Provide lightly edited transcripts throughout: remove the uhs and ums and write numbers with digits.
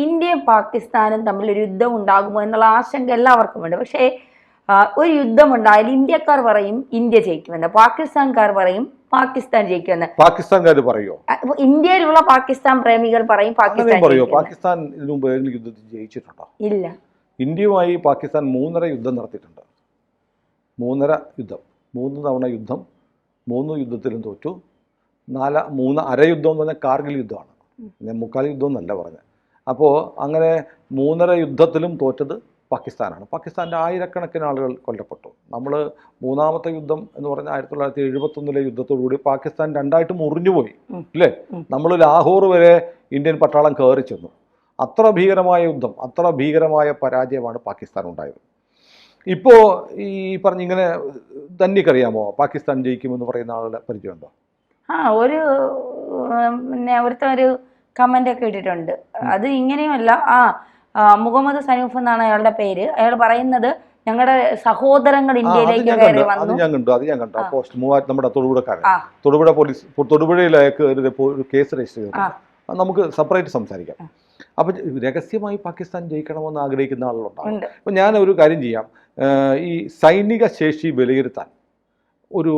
ഇന്ത്യയും പാകിസ്ഥാനും തമ്മിൽ ഒരു യുദ്ധം ഉണ്ടാകുമോ എന്നുള്ള ആശങ്ക എല്ലാവർക്കും ഉണ്ട്. പക്ഷേ ഒരു യുദ്ധം ഉണ്ടായാൽ ഇന്ത്യക്കാർ പറയും ഇന്ത്യ ജയിക്കുമെന്ന്, പാകിസ്ഥാൻകാർ പറയും പാകിസ്ഥാൻ ജയിക്കുമെന്ന്. പാകിസ്ഥാൻകാർ പറയോ? ഇന്ത്യയിലുള്ള പാകിസ്ഥാൻ പ്രേമികൾ പറയും പാകിസ്ഥാൻ പറയോ? പാകിസ്ഥാൻ ഇതിനു മുമ്പ് ഏതെങ്കിലും യുദ്ധത്തിൽ ജയിച്ചിട്ടുണ്ടോ? ഇല്ല. ഇന്ത്യയുമായി പാകിസ്ഥാൻ 3 യുദ്ധം നടത്തിയിട്ടുണ്ട്. 3 തവണ യുദ്ധം. 3 യുദ്ധത്തിലും തോറ്റു. 3 അര യുദ്ധം എന്ന് പറഞ്ഞാൽ കാർഗിൽ യുദ്ധമാണ്, ഞാൻ 3/4 യുദ്ധം എന്നല്ല പറഞ്ഞത്. അപ്പോൾ അങ്ങനെ 3 യുദ്ധത്തിലും തോറ്റത് പാകിസ്ഥാനാണ്. പാകിസ്ഥാൻ്റെ ആയിരക്കണക്കിന് ആളുകൾ കൊല്ലപ്പെട്ടു. നമ്മൾ 3ാമത്തെ യുദ്ധം എന്ന് പറഞ്ഞാൽ 1971 യുദ്ധത്തോടുകൂടി പാകിസ്ഥാൻ 2ആയിട്ട് മുറിഞ്ഞുപോയി അല്ലേ? നമ്മൾ ലാഹോർ വരെ ഇന്ത്യൻ പട്ടാളം കയറി ചെന്നു. അത്ര ഭീകരമായ യുദ്ധം, അത്ര ഭീകരമായ പരാജയമാണ് പാകിസ്ഥാൻ ഉണ്ടായത്. ഇപ്പോൾ ഈ പറഞ്ഞിങ്ങനെ തനിക്കറിയാമോ പാകിസ്ഥാൻ ജയിക്കുമെന്ന് പറയുന്ന ആളുടെ പരിചയമുണ്ടോ? ഒരു പിന്നെ ഒരു കമന്റ് ഒക്കെ ഇട്ടിട്ടുണ്ട്. അത് ഇങ്ങനെയുമല്ല. മുഹമ്മദ് സനൂഫ് എന്നാണ് അയാളുടെ പേര്. അയാൾ പറയുന്നത് ഞങ്ങളുടെ സഹോദരങ്ങൾ ഇന്ത്യയിലേക്ക് കയറി വന്നു. അത് ഞാൻ കണ്ടു. പോസ്റ്റ് നമ്മുടെ തൊടുപുഴ പോലീസ്, തൊടുപുഴയിലേക്ക് ഒരു കേസ് രജിസ്റ്റർ ചെയ്തു. നമുക്ക് സെപ്പറേറ്റ് സംസാരിക്കാം. അപ്പൊ രഹസ്യമായി പാകിസ്ഥാൻ ജയിക്കണമെന്ന് ആഗ്രഹിക്കുന്ന ആളുകളുണ്ടാവും. അപ്പൊ ഞാൻ ഒരു കാര്യം ചെയ്യാം. ഈ സൈനിക ശേഷി വിലയിരുത്താൻ ഒരു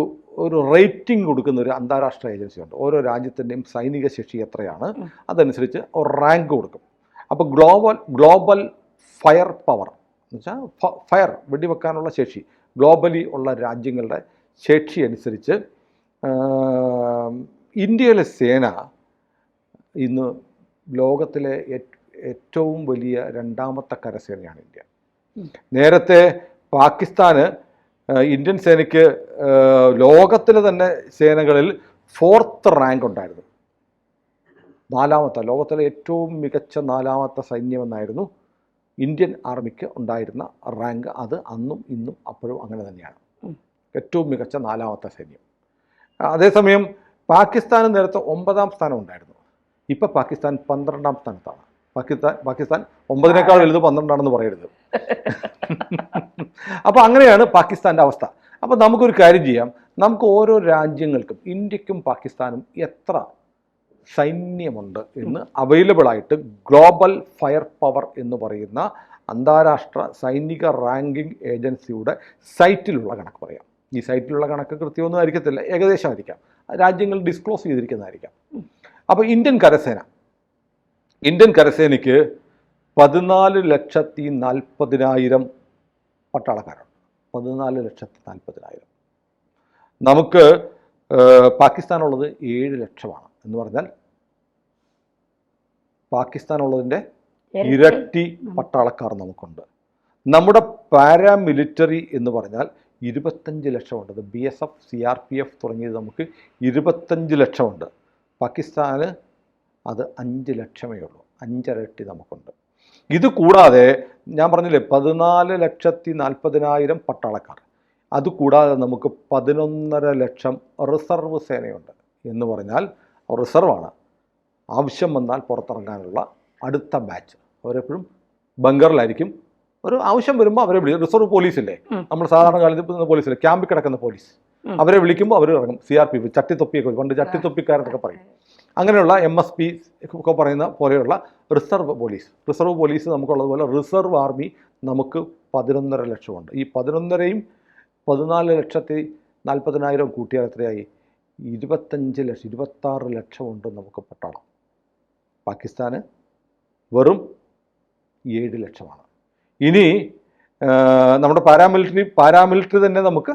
റേറ്റിംഗ് കൊടുക്കുന്ന ഒരു അന്താരാഷ്ട്ര ഏജൻസി ഉണ്ട്. ഓരോ രാജ്യത്തിൻ്റെയും സൈനിക ശേഷി എത്രയാണ് അതനുസരിച്ച് ഒരു റാങ്ക് കൊടുക്കും. അപ്പോൾ ഗ്ലോബൽ ഫയർ പവർ എന്ന് വെച്ചാൽ ഫയർ വെടിവെക്കാനുള്ള ശേഷി ഗ്ലോബലി ഉള്ള രാജ്യങ്ങളുടെ ശേഷി അനുസരിച്ച് ഇന്ത്യയിലെ സേന ഇന്ന് ലോകത്തിലെ ഏറ്റവും വലിയ 2ാമത്തെ കരസേനയാണ് ഇന്ത്യ. നേരത്തെ പാകിസ്ഥാന് ഇന്ത്യൻ സേനയ്ക്ക് ലോകത്തിലെ തന്നെ സേനകളിൽ 4th റാങ്ക് ഉണ്ടായിരുന്നു. 4ാമത്തെ, ലോകത്തിലെ ഏറ്റവും മികച്ച 4ാമത്തെ സൈന്യമെന്നായിരുന്നു ഇന്ത്യൻ ആർമിക്ക് ഉണ്ടായിരുന്ന റാങ്ക്. അത് അന്നും ഇന്നും അപ്പോഴും അങ്ങനെ തന്നെയാണ്, ഏറ്റവും മികച്ച 4ാമത്തെ സൈന്യം. അതേസമയം പാകിസ്ഥാന് നേരത്തെ 9ാം സ്ഥാനം ഉണ്ടായിരുന്നു. ഇപ്പം പാകിസ്ഥാൻ 12ാം സ്ഥാനത്താണ്. പാകിസ്ഥാൻ 9നേക്കാൾ വലുത് 12ആണെന്ന് പറയരുത്. അപ്പോൾ അങ്ങനെയാണ് പാകിസ്ഥാൻ്റെ അവസ്ഥ. അപ്പോൾ നമുക്കൊരു കാര്യം ചെയ്യാം. നമുക്ക് ഓരോ രാജ്യങ്ങൾക്കും, ഇന്ത്യക്കും പാകിസ്ഥാനും എത്ര സൈന്യമുണ്ട് എന്ന് അവൈലബിൾ ആയിട്ട് ഗ്ലോബൽ ഫയർ പവർ എന്ന് പറയുന്ന അന്താരാഷ്ട്ര സൈനിക റാങ്കിംഗ് ഏജൻസിയുടെ സൈറ്റിലുള്ള കണക്ക് പറയാം. ഈ സൈറ്റിലുള്ള കണക്ക് കൃത്യമൊന്നും ആയിരിക്കത്തില്ല, ഏകദേശം ആയിരിക്കാം, രാജ്യങ്ങൾ ഡിസ്ക്ലോസ് ചെയ്തിരിക്കുന്നതായിരിക്കാം. അപ്പോൾ ഇന്ത്യൻ കരസേനയ്ക്ക് 14,40,000 പട്ടാളക്കാരുണ്ട്. 14,40,000. നമുക്ക് പാകിസ്ഥാനുള്ളത് 7 ലക്ഷമാണ്. എന്ന് പറഞ്ഞാൽ പാകിസ്ഥാനുള്ളതിൻ്റെ ഇരട്ടി പട്ടാളക്കാർ നമുക്കുണ്ട്. നമ്മുടെ പാരാമിലിറ്ററി എന്ന് പറഞ്ഞാൽ 25 ലക്ഷമുണ്ട്. BSF, CRPF തുടങ്ങിയത് നമുക്ക് 25 ലക്ഷമുണ്ട്. പാകിസ്ഥാന് അത് 5 ലക്ഷമേ ഉള്ളൂ. 5 ഇരട്ടി നമുക്കുണ്ട്. ഇത് കൂടാതെ ഞാൻ പറഞ്ഞില്ലേ 14,40,000 പട്ടാളക്കാർ. അതുകൂടാതെ നമുക്ക് 11.5 ലക്ഷം റിസർവ് സേനയുണ്ട്. എന്ന് പറഞ്ഞാൽ റിസർവാണ്, ആവശ്യം വന്നാൽ പുറത്തിറങ്ങാനുള്ള അടുത്ത ബാച്ച്. അവരെപ്പോഴും ബങ്കറിലായിരിക്കും. ഒരു ആവശ്യം വരുമ്പോൾ അവരെ വിളിക്കും. റിസർവ് പോലീസില്ലേ, നമ്മൾ സാധാരണ കാലത്ത് പോലീസില്ലേ, ക്യാമ്പിൽ കിടക്കുന്ന പോലീസ്, അവരെ വിളിക്കുമ്പോൾ അവർ ഇറങ്ങും. CRPF, ചട്ടിത്തൊപ്പിയൊക്കെ, പണ്ട് ചട്ടിത്തൊപ്പിക്കാരെന്നൊക്കെ പറയും. അങ്ങനെയുള്ള MSP ഒക്കെ പറയുന്ന പോലെയുള്ള റിസർവ് പോലീസ് നമുക്കുള്ളതുപോലെ റിസർവ് ആർമി നമുക്ക് 11.5 ലക്ഷമുണ്ട്. ഈ 11.5യും 14,40,000 കൂട്ടിയാൽ എത്രയായി? 26 ലക്ഷമുണ്ട് നമുക്ക് പട്ടാളം. പാകിസ്ഥാന് വെറും 7 ലക്ഷമാണ്. ഇനി നമ്മുടെ പാരാമിലിറ്ററി തന്നെ നമുക്ക്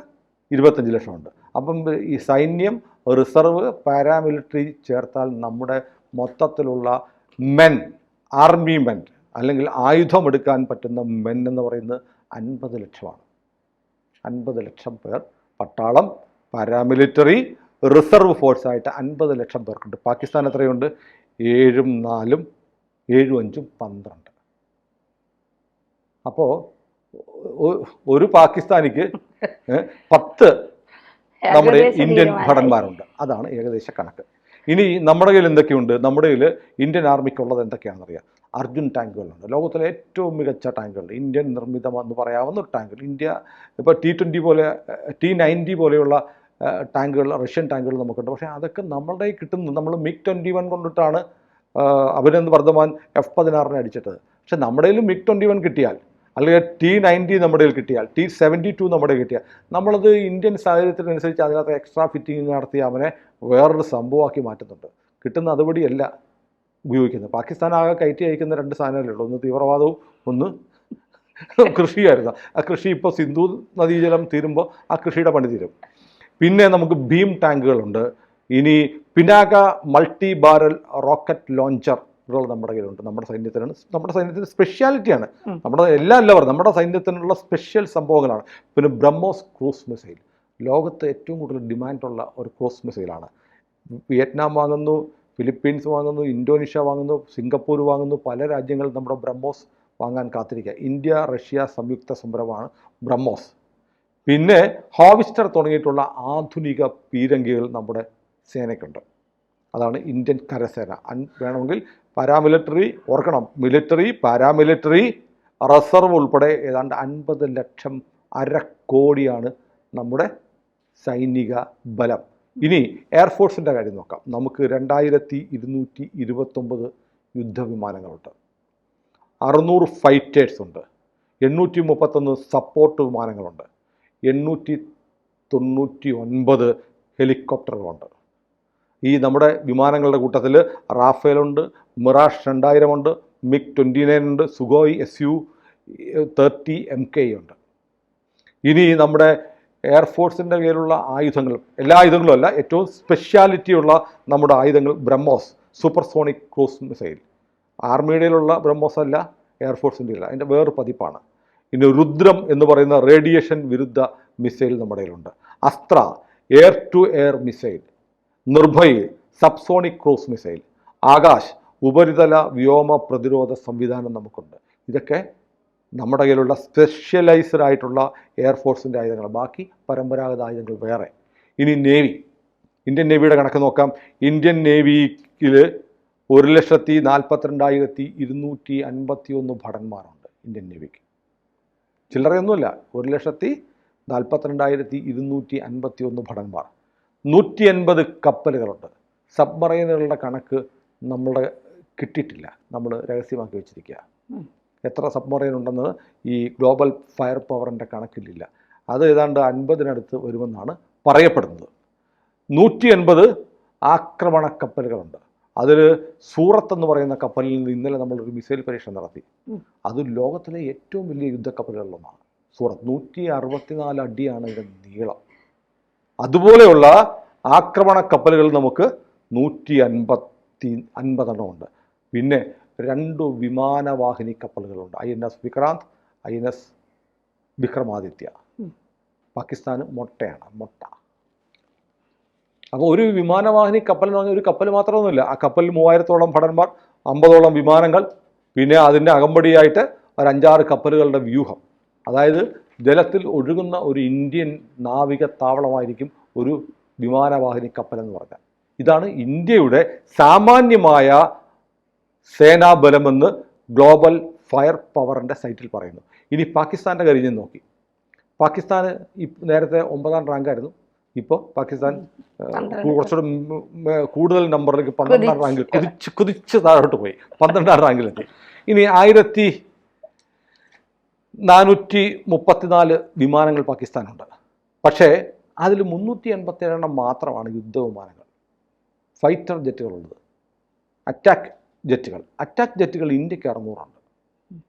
25 ലക്ഷമുണ്ട്. അപ്പം ഈ സൈന്യം, റിസർവ്, പാരാമിലിറ്ററി ചേർത്താൽ നമ്മുടെ മൊത്തത്തിലുള്ള ആർമി മെൻ അല്ലെങ്കിൽ ആയുധമെടുക്കാൻ പറ്റുന്ന മെൻ എന്ന് പറയുന്നത് 50 ലക്ഷമാണ്. 50 ലക്ഷം പേർ പട്ടാളം, പാരാമിലിറ്ററി, റിസർവ് ഫോഴ്സായിട്ട് 50 ലക്ഷം പേർക്കുണ്ട്. പാകിസ്ഥാൻ എത്രയുണ്ട്? 7 4 7 5 12. അപ്പോൾ ഒരു പാകിസ്ഥാനിക്ക് 10 നമ്മുടെ ഇന്ത്യൻ ഭടന്മാരുണ്ട്. അതാണ് ഏകദേശ കണക്ക്. ഇനി നമ്മുടെ കയ്യിൽ എന്തൊക്കെയുണ്ട്? നമ്മുടെ കയ്യിൽ ഇന്ത്യൻ ആർമിക്കുള്ളത് എന്തൊക്കെയാണെന്നറിയാം. അർജുൻ ടാങ്കുകളുണ്ട്. ലോകത്തിലെ ഏറ്റവും മികച്ച ടാങ്കുകൾ, ഇന്ത്യൻ നിർമ്മിതമെന്ന് പറയാവുന്ന ഒരു ടാങ്കുകൾ. ഇന്ത്യ ഇപ്പോൾ T20 പോലെ, T90 പോലെയുള്ള ടാങ്കുകൾ, റഷ്യൻ ടാങ്കുകൾ നമുക്കുണ്ട്. പക്ഷേ അതൊക്കെ നമ്മളുടെ കിട്ടുന്നത് നമ്മൾ MiG-21 കൊണ്ടിട്ടാണ് അഭിനന്ദ് വർദ്ധമാൻ F-16 അടിച്ചിട്ടത്. പക്ഷെ നമ്മുടെ കയ്യിൽ MiG-21 കിട്ടിയാൽ, അല്ലെങ്കിൽ T-90 നമ്മുടെ കയ്യിൽ കിട്ടിയാൽ, T-72 നമ്മുടെ കിട്ടിയാൽ, നമ്മളത് ഇന്ത്യൻ സാഹചര്യത്തിനനുസരിച്ച് അതിനകത്ത് എക്സ്ട്രാ ഫിറ്റിംഗ് നടത്തി അവനെ വേറൊരു സംഭവമാക്കി മാറ്റുന്നുണ്ട്. കിട്ടുന്ന അതുപടിയല്ല ഉപയോഗിക്കുന്നത്. പാകിസ്ഥാൻ ആകെ കയറ്റി അയക്കുന്ന 2 സാധനങ്ങളേ ഉള്ളൂ. ഒന്ന് തീവ്രവാദവും ഒന്ന് കൃഷിയായിരുന്നു. ആ കൃഷി ഇപ്പോൾ സിന്ധു നദീജലം തീരുമ്പോൾ ആ കൃഷിയുടെ പണി തീരും. പിന്നെ നമുക്ക് ഭീം ടാങ്കുകളുണ്ട്. ഇനി പിനാക മൾട്ടി ബാരൽ റോക്കറ്റ് ലോഞ്ചറുകൾ നമ്മുടെ കയ്യിലുണ്ട്. നമ്മുടെ സൈന്യത്തിന് സ്പെഷ്യാലിറ്റിയാണ്. നമ്മുടെ അല്ല പറഞ്ഞു, നമ്മുടെ സൈന്യത്തിനുള്ള സ്പെഷ്യൽ സംഭവങ്ങളാണ്. പിന്നെ ബ്രഹ്മോസ് ക്രൂസ് മിസൈൽ ലോകത്ത് ഏറ്റവും കൂടുതൽ ഡിമാൻഡുള്ള ഒരു ക്രൂസ് മിസൈലാണ്. വിയറ്റ്നാം വാങ്ങുന്നു, ഫിലിപ്പീൻസ് വാങ്ങുന്നു, ഇന്തോനേഷ്യ വാങ്ങുന്നു, സിംഗപ്പൂർ വാങ്ങുന്നു. പല രാജ്യങ്ങളും നമ്മുടെ ബ്രഹ്മോസ് വാങ്ങാൻ കാത്തിരിക്കുക. ഇന്ത്യ റഷ്യ സംയുക്ത സംരംഭമാണ് ബ്രഹ്മോസ്. പിന്നെ ഹാവിസ്റ്റർ തുടങ്ങിയിട്ടുള്ള ആധുനിക പീരങ്കികൾ നമ്മുടെ സേനയ്ക്കുണ്ട്. അതാണ് ഇന്ത്യൻ കരസേന. വേണമെങ്കിൽ പാരാമിലിറ്ററി ഓർക്കണം, മിലിറ്ററി, പാരാമിലിറ്ററി, റിസർവ് ഉൾപ്പെടെ ഏതാണ്ട് 50 ലക്ഷം, 1/2 കോടിയാണ് നമ്മുടെ സൈനിക ബലം. ഇനി എയർഫോഴ്സിൻ്റെ കാര്യം നോക്കാം. നമുക്ക് 2229 യുദ്ധവിമാനങ്ങളുണ്ട്, 600 ഫൈറ്റേഴ്സ് ഉണ്ട്, 831 സപ്പോർട്ട് വിമാനങ്ങളുണ്ട്, 899 ഹെലികോപ്റ്ററുകളുണ്ട്. ഈ നമ്മുടെ വിമാനങ്ങളുടെ കൂട്ടത്തിൽ റാഫേലുണ്ട്, മിറാഷ് 2000 ഉണ്ട്, MiG-29 ഉണ്ട്, സുഖോയ് Su-30 MK ഉണ്ട്. ഇനി നമ്മുടെ എയർഫോഴ്സിൻ്റെ കയ്യിലുള്ള ആയുധങ്ങൾ, എല്ലാ ആയുധങ്ങളും അല്ല, ഏറ്റവും സ്പെഷ്യാലിറ്റിയുള്ള നമ്മുടെ ആയുധങ്ങൾ ബ്രഹ്മോസ് സൂപ്പർസോണിക് ക്രൂസ് മിസൈൽ. ആർമിയുടെയിലുള്ള ബ്രഹ്മോസ് അല്ല, എയർഫോഴ്സിൻ്റെ ഇല്ല, അതിൻ്റെ വേറൊരു പതിപ്പാണ്. ഇനി രുദ്രം എന്ന് പറയുന്ന റേഡിയേഷൻ വിരുദ്ധ മിസൈൽ നമ്മുടെ കയ്യിലുണ്ട്. Astra air to air missile, Nirbhay subsonic cruise missile, Akash ഉപരിതല വ്യോമ പ്രതിരോധ സംവിധാനം നമുക്കുണ്ട്. ഇതൊക്കെ നമ്മുടെ കയ്യിലുള്ള സ്പെഷ്യലൈസ്ഡ് ആയിട്ടുള്ള എയർഫോഴ്സിൻ്റെ ആയുധങ്ങൾ. ബാക്കി പരമ്പരാഗത ആയുധങ്ങൾ വേറെ. ഇനി നേവി, ഇന്ത്യൻ നേവിയുടെ കണക്ക് നോക്കാം. Indian നേവിയിൽ 1,42,251 ഭടന്മാരുണ്ട് Indian നേവിക്ക്. ചില്ലറയൊന്നുമില്ല, 1,42,251 ഭടന്മാർ. 180 കപ്പലുകളുണ്ട്. സബ്മറൈനുകളുടെ കണക്ക് നമ്മുടെ കിട്ടിയിട്ടില്ല, നമ്മൾ രഹസ്യമാക്കി വെച്ചിരിക്കുക. എത്ര സബ്മറൈൻ ഉണ്ടെന്ന് ഈ ഗ്ലോബൽ ഫയർ പവറിൻ്റെ കണക്കിലില്ല. അത് ഏതാണ്ട് 50-നടുത്ത് വരുമെന്നാണ് പറയപ്പെടുന്നത്. 180 ആക്രമണ കപ്പലുകളുണ്ട്. അതിൽ സൂറത്ത് എന്ന് പറയുന്ന കപ്പലിൽ നിന്ന് ഇന്നലെ നമ്മളൊരു മിസൈൽ പരീക്ഷണം നടത്തി. അത് ലോകത്തിലെ ഏറ്റവും വലിയ യുദ്ധക്കപ്പലുകളിലൊന്നാണ് സൂറത്ത്. 164 അടിയാണ് ഇതിൻ്റെ നീളം. അതുപോലെയുള്ള ആക്രമണ കപ്പലുകൾ നമുക്ക് 150 ഉണ്ട്. പിന്നെ 2 വിമാനവാഹിനി കപ്പലുകളുണ്ട്, INS വിക്രാന്ത്, INS വിക്രമാദിത്യ. പാകിസ്ഥാന് മൊട്ടയാണ്, മൊട്ട. അപ്പോൾ ഒരു വിമാനവാഹിനി കപ്പൽ എന്ന് പറഞ്ഞാൽ ഒരു കപ്പൽ മാത്രമൊന്നുമില്ല. ആ കപ്പലിൽ 3000-ഓളം ഭടന്മാർ, 50ഓളം വിമാനങ്ങൾ, പിന്നെ അതിൻ്റെ അകമ്പടിയായിട്ട് ഒരു 5-6 കപ്പലുകളുടെ വ്യൂഹം. അതായത് ജലത്തിൽ ഒഴുകുന്ന ഒരു ഇന്ത്യൻ നാവിക താവളമായിരിക്കും ഒരു വിമാനവാഹിനി കപ്പൽ എന്ന് പറഞ്ഞാൽ. ഇതാണ് ഇന്ത്യയുടെ സാമാന്യമായ സേനാബലമെന്ന് ഗ്ലോബൽ ഫയർ പവറിൻ്റെ സൈറ്റിൽ പറയുന്നു. ഇനി പാകിസ്ഥാൻ്റെ കാര്യം ഞാൻ നോക്കി. പാകിസ്ഥാന് നേരത്തെ 9ാം റാങ്കായിരുന്നു. ഇപ്പോൾ പാകിസ്ഥാൻ കുറച്ചുകൂടെ കൂടുതൽ നമ്പറിലേക്ക് 12ാം റാങ്കിൽ കുതിച്ച് താഴോട്ട് പോയി, 12ാം റാങ്കിലെത്തി. ഇനി 1434 വിമാനങ്ങൾ പാകിസ്ഥാനുണ്ട്. പക്ഷേ അതിൽ 387 മാത്രമാണ് യുദ്ധവിമാനങ്ങൾ, ഫൈറ്റർ ജെറ്റുകളുള്ളത്. അറ്റാക്ക് ജെറ്റുകൾ ഇന്ത്യക്ക് 600 ഉണ്ട്.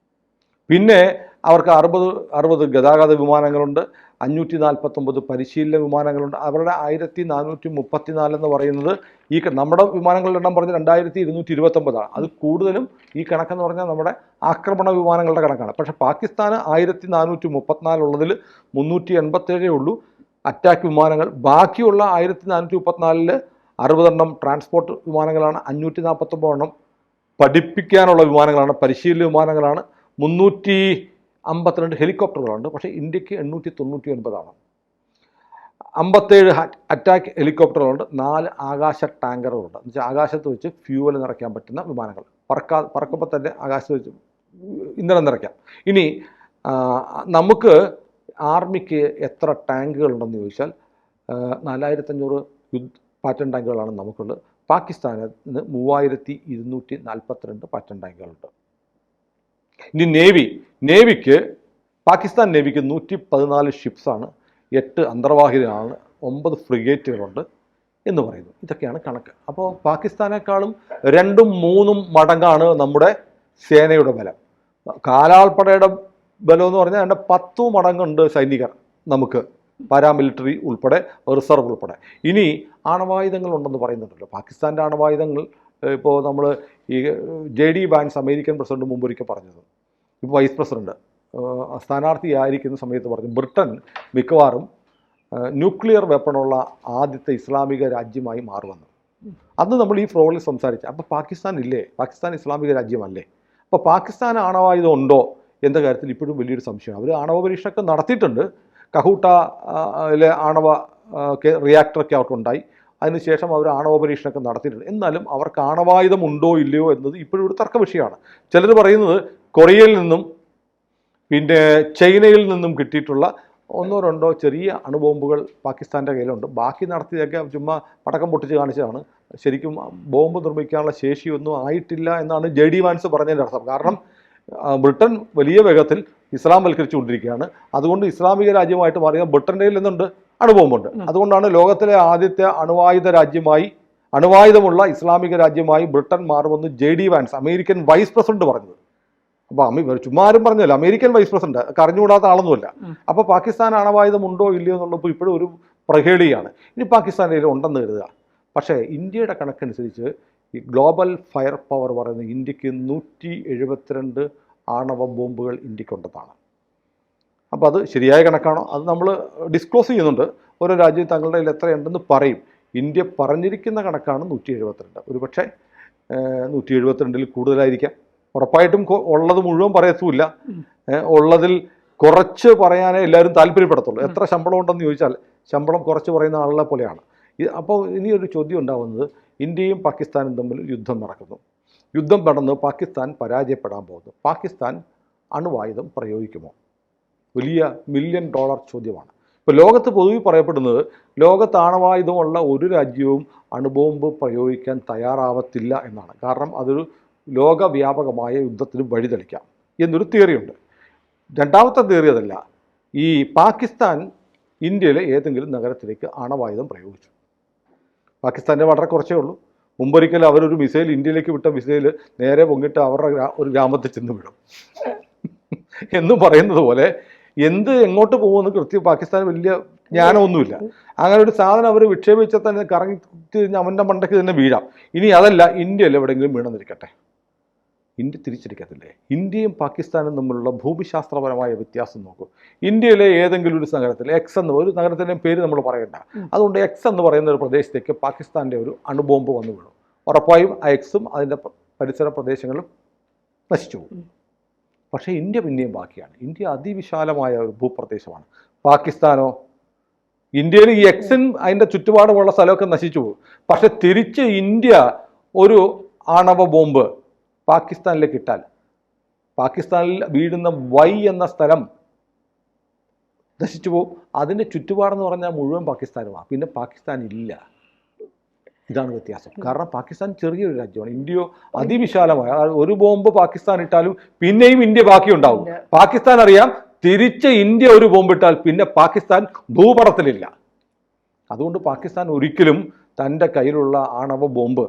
പിന്നെ അവർക്ക് 60 ഗതാഗത വിമാനങ്ങളുണ്ട്, 549 പരിശീലന വിമാനങ്ങളുണ്ട്. അവരുടെ 1434 എന്ന് പറയുന്നത് ഈ നമ്മുടെ വിമാനങ്ങളുടെ എണ്ണം പറഞ്ഞ് 2229. അത് കൂടുതലും ഈ കണക്കെന്ന് പറഞ്ഞാൽ നമ്മുടെ ആക്രമണ വിമാനങ്ങളുടെ കണക്കാണ്. പക്ഷേ പാകിസ്ഥാന് 1434 ഉള്ളതിൽ 387 ഉള്ളൂ അറ്റാക്ക് വിമാനങ്ങൾ. ബാക്കിയുള്ള 1434-ൽ 60 ട്രാൻസ്പോർട്ട് വിമാനങ്ങളാണ്, 549 പഠിപ്പിക്കാനുള്ള വിമാനങ്ങളാണ്, പരിശീലന വിമാനങ്ങളാണ്, 352 ഹെലികോപ്റ്ററുകളുണ്ട്. പക്ഷേ ഇന്ത്യക്ക് 899. 57 അറ്റാക്ക് ഹെലികോപ്റ്ററുകളുണ്ട്, 4 ആകാശ ടാങ്കറുകളുണ്ട്. എന്നുവെച്ചാൽ ആകാശത്ത് വെച്ച് ഫ്യൂവൽ നിറയ്ക്കാൻ പറ്റുന്ന വിമാനങ്ങൾ. പറക്കുമ്പോൾ തന്നെ ആകാശത്ത് വെച്ച് ഇന്ധനം നിറയ്ക്കാം. ഇനി നമുക്ക് ആർമിക്ക് എത്ര ടാങ്കുകളുണ്ടെന്ന് ചോദിച്ചാൽ 4500 പാറ്റൻ ടാങ്കുകളാണ് നമുക്കുള്ളത്. പാകിസ്ഥാന് 3242 പാറ്റൻ ടാങ്കുകളുണ്ട്. ഇനി നേവിക്ക് പാകിസ്ഥാൻ നേവിക്ക് 114 ഷിപ്സാണ്, 8 അന്തർവാഹിനികളാണ്, 9 ഫ്രിഗേറ്റുകളുണ്ട് എന്ന് പറയുന്നു. ഇതൊക്കെയാണ് കണക്ക്. അപ്പോൾ പാകിസ്ഥാനേക്കാളും 2-3 മടങ്ങാണ് നമ്മുടെ സേനയുടെ ബലം. കാലാൾപ്പടയുടെ ബലം എന്ന് പറഞ്ഞാൽ 10 മടങ്ങുണ്ട് സൈനികർ നമുക്ക്, പാരാമിലിറ്ററി ഉൾപ്പെടെ, റിസർവ് ഉൾപ്പെടെ. ഇനി ആണവായുധങ്ങളുണ്ടെന്ന് പറയുന്നുണ്ടല്ലോ. പാകിസ്ഥാൻ്റെ ആണവായുധങ്ങൾ ഇപ്പോൾ നമ്മൾ ഈ JD വാൻസ് അമേരിക്കൻ പ്രസിഡന്റ് മുമ്പൊരിക്കൽ പറഞ്ഞത്, ഇപ്പോൾ വൈസ് പ്രസിഡന്റ് സ്ഥാനാർത്ഥിയായിരിക്കുന്ന സമയത്ത് പറഞ്ഞു ബ്രിട്ടൻ മിക്കവാറും ന്യൂക്ലിയർ വെപ്പണുള്ള ആദ്യത്തെ ഇസ്ലാമിക രാജ്യമായി മാറുമെന്ന്. അന്ന് നമ്മൾ ഈ ഫ്ലോറിൽ സംസാരിച്ചു. അപ്പോൾ പാകിസ്ഥാൻ ഇല്ലേ? പാകിസ്ഥാൻ ഇസ്ലാമിക രാജ്യമല്ലേ? അപ്പോൾ പാകിസ്ഥാൻ ആണവായുധം ഉണ്ടോ എന്ന കാര്യത്തിൽ ഇപ്പോഴും വലിയൊരു സംശയമാണ്. അവർ ആണവ പരീക്ഷണമൊക്കെ നടത്തിയിട്ടുണ്ട്. കഹൂട്ടയിലെ ആണവ റിയാക്ടറൊക്കെ അവർക്കുണ്ടായി. അതിനുശേഷം അവർ ആണവ പരീക്ഷണമൊക്കെ നടത്തിയിട്ടുണ്ട്. എന്നാലും അവർക്ക് ആണവായുധം ഉണ്ടോ ഇല്ലയോ എന്നത് ഇപ്പോഴും ഒരു തർക്ക വിഷയമാണ്. ചിലർ പറയുന്നത് കൊറിയയിൽ നിന്നും പിന്നെ ചൈനയിൽ നിന്നും കിട്ടിയിട്ടുള്ള 1-2 ചെറിയ അണുബോംബുകൾ പാകിസ്ഥാൻ്റെ കയ്യിലുണ്ട്. ബാക്കി നടത്തിയൊക്കെ ചുമ്മാ പടക്കം പൊട്ടിച്ച് കാണിച്ചതാണ്. ശരിക്കും ബോംബ് നിർമ്മിക്കാനുള്ള ശേഷിയൊന്നും ആയിട്ടില്ല എന്നാണ് JD വാൻസ് പറഞ്ഞതിൻ്റെ അർത്ഥം. കാരണം ബ്രിട്ടൻ വലിയ വേഗത്തിൽ ഇസ്ലാം വൽക്കരിച്ചുകൊണ്ടിരിക്കുകയാണ്. അതുകൊണ്ട് ഇസ്ലാമിക രാജ്യമായിട്ട് മാറിയ ബ്രിട്ടൻ്റെ കയ്യിൽ നിന്നുണ്ട് അണുബോംബുണ്ട്. അതുകൊണ്ടാണ് ലോകത്തിലെ ആദ്യത്തെ അണുവായുധമുള്ള ഇസ്ലാമിക രാജ്യമായി ബ്രിട്ടൻ മാറുമെന്ന് JD Vance American vice president പറഞ്ഞത്. അപ്പോൾ ചുമ്മാ ആരും പറഞ്ഞല്ലോ, അമേരിക്കൻ വൈസ് പ്രസിഡന്റ് അറിഞ്ഞുകൂടാത്ത ആളൊന്നുമല്ല. അപ്പോൾ പാകിസ്ഥാൻ ആണവായുധം ഉണ്ടോ ഇല്ലയോ എന്നുള്ളപ്പോൾ ഇപ്പോഴും ഒരു പ്രഹേളിയാണ്. ഇനി പാകിസ്ഥാൻ്റെ കയ്യിൽ ഉണ്ടെന്ന് കരുതുക. പക്ഷേ ഇന്ത്യയുടെ കണക്കനുസരിച്ച് ഈ ഗ്ലോബൽ ഫയർ പവർ പറയുന്നത് ഇന്ത്യക്ക് 172 ആണവ ബോംബുകൾ ഇന്ത്യക്കുണ്ടെന്നാണ്. അപ്പോൾ അത് ശരിയായ കണക്കാണോ? അത് നമ്മൾ ഡിസ്ക്ലോസ് ചെയ്യുന്നുണ്ട്. ഓരോ രാജ്യം തങ്ങളുടെ കയ്യിൽ എത്രയുണ്ടെന്ന് പറയും. ഇന്ത്യ പറഞ്ഞിരിക്കുന്ന കണക്കാണ് 172. ഒരു പക്ഷേ 172-ൽ കൂടുതലായിരിക്കാം. ഉറപ്പായിട്ടും ഉള്ളത് മുഴുവൻ പറയത്തുമില്ല. ഉള്ളതിൽ കുറച്ച് പറയാനേ എല്ലാവരും താല്പര്യപ്പെടത്തുള്ളൂ. എത്ര ശമ്പളം ഉണ്ടെന്ന് ചോദിച്ചാൽ ശമ്പളം കുറച്ച് പറയുന്ന ആളുകളെ പോലെയാണ്. അപ്പോൾ ഇനിയൊരു ചോദ്യം ഉണ്ടാകുന്നത്, ഇന്ത്യയും പാകിസ്ഥാനും തമ്മിൽ യുദ്ധം നടക്കുന്നു. യുദ്ധം നടന്ന് പാകിസ്ഥാൻ പരാജയപ്പെടാൻ പോകുന്നു. പാകിസ്ഥാൻ അണുവായുധം പ്രയോഗിക്കുമോ? വലിയ $1 മില്യൺ ചോദ്യമാണ്. ഇപ്പോൾ ലോകത്ത് പൊതുവെ പറയപ്പെടുന്നത്, ലോകത്ത് ആണവായുധമുള്ള ഒരു രാജ്യവും അണുബോംബ് പ്രയോഗിക്കാൻ തയ്യാറാവത്തില്ല എന്നാണ്. കാരണം അതൊരു ലോകവ്യാപകമായ യുദ്ധത്തിന് വഴിതെളിക്കാം എന്നൊരു തിയറിയുണ്ട്. രണ്ടാമത്തെ തിയറി അതല്ല. ഈ പാകിസ്ഥാൻ ഇന്ത്യയിലെ ഏതെങ്കിലും നഗരത്തിലേക്ക് ആണവായുധം പ്രയോഗിച്ചു. പാകിസ്ഥാൻ്റെ വളരെ കുറച്ചേ ഉള്ളൂ. മുമ്പൊരിക്കൽ അവരൊരു മിസൈൽ, ഇന്ത്യയിലേക്ക് വിട്ട മിസൈൽ നേരെ പൊങ്ങിട്ട് അവരുടെ ഒരു ഗ്രാമത്തിൽ ചെന്ന് വിടും എന്ന് പറയുന്നത് പോലെ എങ്ങോട്ട് പോകുമെന്ന് കൃത്യം പാകിസ്ഥാൻ വലിയ ജ്ഞാനമൊന്നുമില്ല. അങ്ങനെ ഒരു സാധനം അവർ വിക്ഷേപിച്ചാൽ തന്നെ കറങ്ങി അവൻ്റെ മണ്ടയ്ക്ക് തന്നെ വീഴാം. ഇനി അതല്ല, ഇന്ത്യയിൽ എവിടെയെങ്കിലും വീണെന്നിരിക്കട്ടെ, ഇന്ത്യ തിരിച്ചടിക്കത്തില്ലേ? ഇന്ത്യയും പാകിസ്ഥാനും തമ്മിലുള്ള ഭൂമിശാസ്ത്രപരമായ വ്യത്യാസം നോക്കൂ. ഇന്ത്യയിലെ ഏതെങ്കിലും ഒരു നഗരത്തിൽ എക്സ് എന്ന ഒരു നഗരത്തിൻ്റെയും പേര് നമ്മൾ പറയണ്ട, അതുകൊണ്ട് എക്സ് എന്ന് പറയുന്ന ഒരു പ്രദേശത്തേക്ക് പാകിസ്ഥാൻ്റെ ഒരു അണുബോംബ് വന്നു വീണു. ഉറപ്പായും ആ എക്സും അതിൻ്റെ പരിസര പ്രദേശങ്ങളും നശിച്ചു പോകും. പക്ഷേ ഇന്ത്യ പിന്നെയും ബാക്കിയാണ്. ഇന്ത്യ അതിവിശാലമായ ഒരു ഭൂപ്രദേശമാണ്. പാകിസ്ഥാനോ? ഇന്ത്യയിൽ ഈ എക്സും അതിൻ്റെ ചുറ്റുപാടുമുള്ള സ്ഥലമൊക്കെ നശിച്ചു പോകും. പക്ഷെ തിരിച്ച് ഇന്ത്യ ഒരു ആണവ ബോംബ് പാകിസ്ഥാനിലേക്ക് ഇട്ടാൽ പാകിസ്ഥാനിൽ വീഴുന്ന Y എന്ന സ്ഥലം നശിച്ചു പോകും. അതിൻ്റെ ചുറ്റുപാടെന്ന് പറഞ്ഞാൽ മുഴുവൻ പാകിസ്ഥാനുമാണ്. പിന്നെ പാകിസ്ഥാൻ ഇല്ല. ഇതാണ് വ്യത്യാസം. കാരണം പാകിസ്ഥാൻ ചെറിയൊരു രാജ്യമാണ്, ഇന്ത്യയോ അതിവിശാലമായ. ഒരു ബോംബ് പാകിസ്ഥാൻ ഇട്ടാലും പിന്നെയും ഇന്ത്യ ബാക്കിയുണ്ടാവും. പാകിസ്ഥാൻ അറിയാം, തിരിച്ച് ഇന്ത്യ ഒരു ബോംബിട്ടാൽ പിന്നെ പാകിസ്ഥാൻ ഭൂപടത്തിലില്ല. അതുകൊണ്ട് പാകിസ്ഥാൻ ഒരിക്കലും തൻ്റെ കയ്യിലുള്ള ആണവ ബോംബ്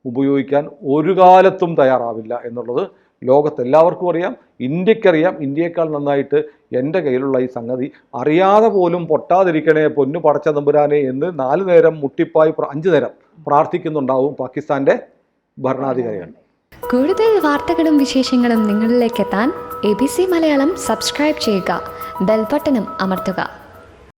ഉപയോഗിക്കാൻ ഒരു കാലത്തും തയ്യാറാവില്ല എന്നുള്ളത് ലോകത്തെല്ലാവർക്കും അറിയാം, ഇന്ത്യക്കറിയാം. ഇന്ത്യയേക്കാൾ നന്നായിട്ട് എൻ്റെ കയ്യിലുള്ള ഈ സംഗതി അറിയാതെ പോലും പൊട്ടാതിരിക്കണേ പൊന്നു പടച്ച തമ്പുരാനെ എന്ന് 4 നേരം മുട്ടിപ്പായി 5 നേരം പ്രാർത്ഥിക്കുന്നുണ്ടാവും പാകിസ്ഥാൻ്റെ ഭരണാധികാരികൾ. കൂടുതൽ വാർത്തകളും വിശേഷങ്ങളും നിങ്ങളിലേക്ക് എത്താൻ ABC മലയാളം സബ്സ്ക്രൈബ് ചെയ്യുക, ബെൽബട്ടനും അമർത്തുക.